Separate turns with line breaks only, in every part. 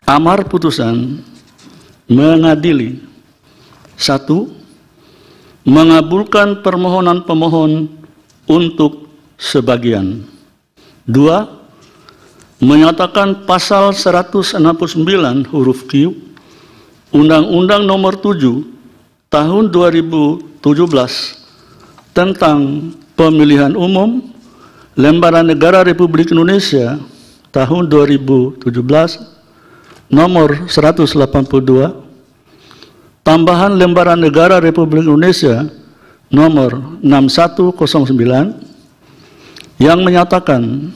Amar putusan mengadili: 1. Mengabulkan permohonan pemohon untuk sebagian. 2. Menyatakan pasal 169 huruf Q Undang-Undang Nomor 7 Tahun 2017 tentang Pemilihan Umum Lembaran Negara Republik Indonesia tahun 2017 nomor 182, tambahan Lembaran Negara Republik Indonesia nomor 6109 yang menyatakan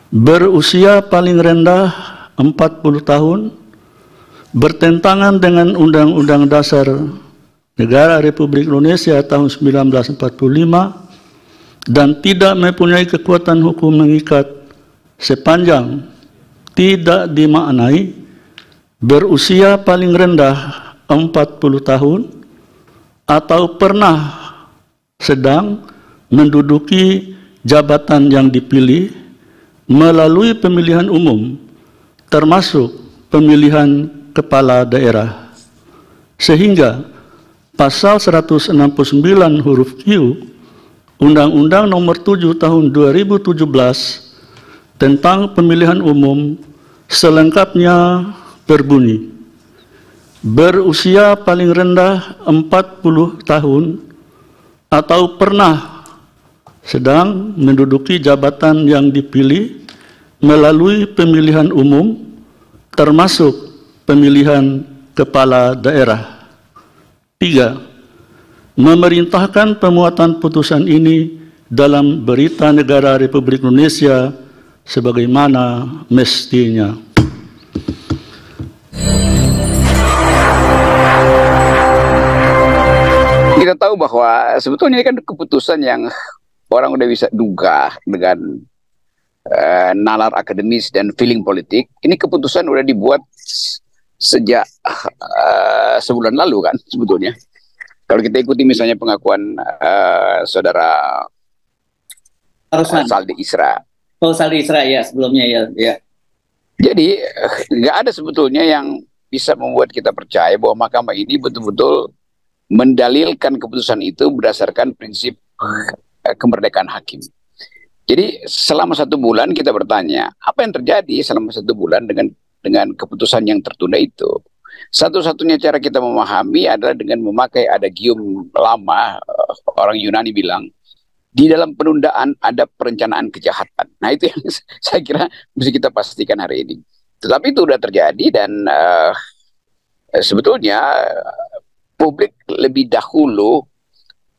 berusia paling rendah 40 tahun, bertentangan dengan Undang-Undang Dasar Negara Republik Indonesia tahun 1945 dan tidak mempunyai kekuatan hukum mengikat sepanjang tidak dimaknai berusia paling rendah 40 tahun atau pernah sedang menduduki jabatan yang dipilih melalui pemilihan umum termasuk pemilihan kepala daerah, sehingga pasal 169 huruf Q Undang-Undang Nomor 7 Tahun 2017 tentang Pemilihan Umum selengkapnya berbunyi: berusia paling rendah 40 tahun atau pernah sedang menduduki jabatan yang dipilih melalui pemilihan umum termasuk pemilihan kepala daerah. 3. Memerintahkan pemuatan putusan ini dalam Berita Negara Republik Indonesia sebagaimana mestinya.
Kita tahu bahwa sebetulnya ini kan keputusan yang orang udah bisa duga dengan nalar akademis dan feeling politik. Ini keputusan udah dibuat sejak sebulan lalu kan sebetulnya. Kalau kita ikuti misalnya pengakuan saudara Saldi Isra.
Oh, Saldi Isra ya sebelumnya ya.
Jadi nggak ada sebetulnya yang bisa membuat kita percaya bahwa mahkamah ini betul-betul mendalilkan keputusan itu berdasarkan prinsip kemerdekaan hakim. Jadi selama 1 bulan kita bertanya, apa yang terjadi selama 1 bulan dengan keputusan yang tertunda itu? Satu-satunya cara kita memahami adalah dengan memakai adagium lama, orang Yunani bilang, di dalam penundaan ada perencanaan kejahatan. Nah itu yang saya kira mesti kita pastikan hari ini. Tetapi itu sudah terjadi dan sebetulnya publik lebih dahulu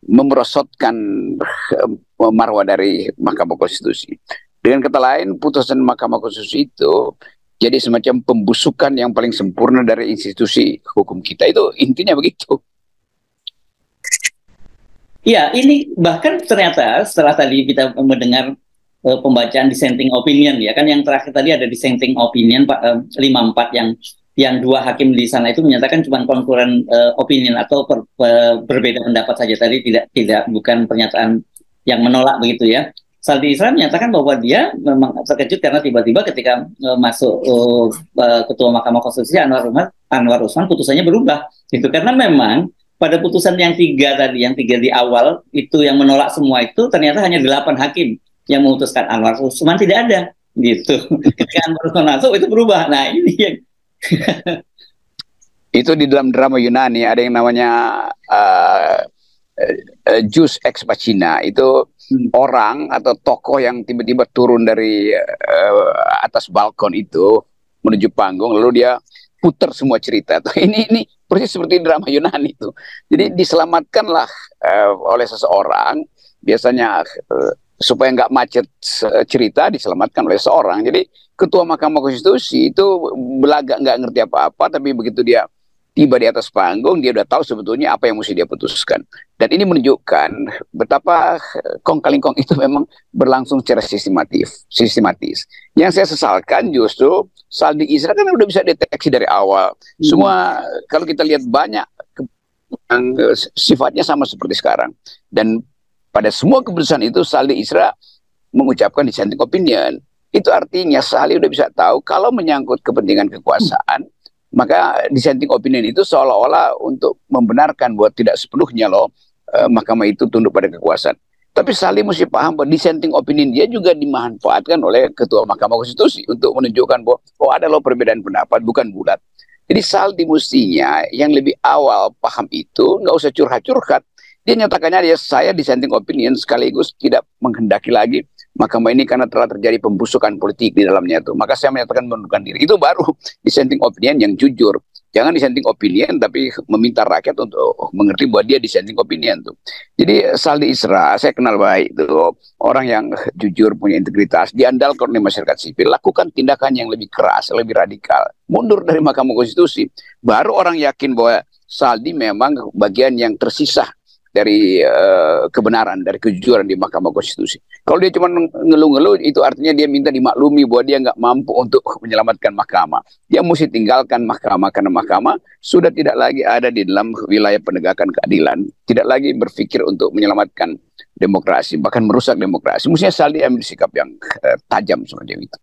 memerosotkan marwah dari Mahkamah Konstitusi. Dengan kata lain, putusan Mahkamah Konstitusi itu jadi semacam pembusukan yang paling sempurna dari institusi hukum kita. Itu intinya begitu.
Ya, ini bahkan ternyata setelah tadi kita mendengar pembacaan dissenting opinion ya kan, yang terakhir tadi ada dissenting opinion 54 yang 2 hakim di sana itu menyatakan cuma concurrent opinion atau berbeda pendapat saja, tadi tidak bukan pernyataan yang menolak begitu ya. Saldi Isra menyatakan bahwa dia memang terkejut karena tiba-tiba ketika masuk Ketua Mahkamah Konstitusi Anwar Usman putusannya berubah gitu, karena memang pada putusan yang 3 tadi, yang 3 di awal itu yang menolak semua itu ternyata hanya 8 hakim yang memutuskan, Anwar Usman tidak ada gitu. Ketika Anwar Usman masuk itu berubah. Nah ini yang
itu di dalam drama Yunani ada yang namanya jus ex machina. Itu orang atau tokoh yang tiba-tiba turun dari atas balkon itu menuju panggung, lalu dia putar semua cerita. Ini persis seperti drama Yunani itu. Jadi diselamatkanlah oleh seseorang, biasanya supaya nggak macet cerita, diselamatkan oleh seorang. Jadi Ketua Mahkamah Konstitusi itu belagak nggak ngerti apa-apa, tapi begitu dia tiba di atas panggung, dia udah tahu sebetulnya apa yang mesti dia putuskan. Dan ini menunjukkan betapa kong kali kong itu memang berlangsung secara sistematis. Yang saya sesalkan justru Saldi Isra kan udah bisa deteksi dari awal. Semua kalau kita lihat banyak yang sifatnya sama seperti sekarang. Dan pada semua keputusan itu Saldi Isra mengucapkan dissenting opinion. Itu artinya Salih udah bisa tahu kalau menyangkut kepentingan kekuasaan, maka dissenting opinion itu seolah-olah untuk membenarkan bahwa tidak sepenuhnya loh mahkamah itu tunduk pada kekuasaan. Tapi Salih mesti paham bahwa dissenting opinion dia juga dimanfaatkan oleh Ketua Mahkamah Konstitusi untuk menunjukkan bahwa oh ada loh perbedaan pendapat, bukan bulat. Jadi Saldi mestinya yang lebih awal paham itu, nggak usah curhat-curhat. Dia nyatakannya ya saya dissenting opinion sekaligus tidak menghendaki lagi mahkamah ini karena telah terjadi pembusukan politik di dalamnya itu. Maka saya menyatakan mengundurkan diri. Itu baru dissenting opinion yang jujur. Jangan dissenting opinion tapi meminta rakyat untuk mengerti bahwa dia dissenting opinion tuh. Jadi Saldi Isra saya kenal baik tuh, orang yang jujur, punya integritas, diandalkan oleh masyarakat sipil, lakukan tindakan yang lebih keras, lebih radikal, mundur dari Mahkamah Konstitusi. Baru orang yakin bahwa Saldi memang bagian yang tersisa dari kebenaran, dari kejujuran di Mahkamah Konstitusi. Kalau dia cuma ngeluh-ngeluh, itu artinya dia minta dimaklumi bahwa dia nggak mampu untuk menyelamatkan mahkamah. Dia mesti tinggalkan mahkamah, karena mahkamah sudah tidak lagi ada di dalam wilayah penegakan keadilan. Tidak lagi berpikir untuk menyelamatkan demokrasi, bahkan merusak demokrasi. Mestinya Saldi ambil sikap yang tajam seperti itu.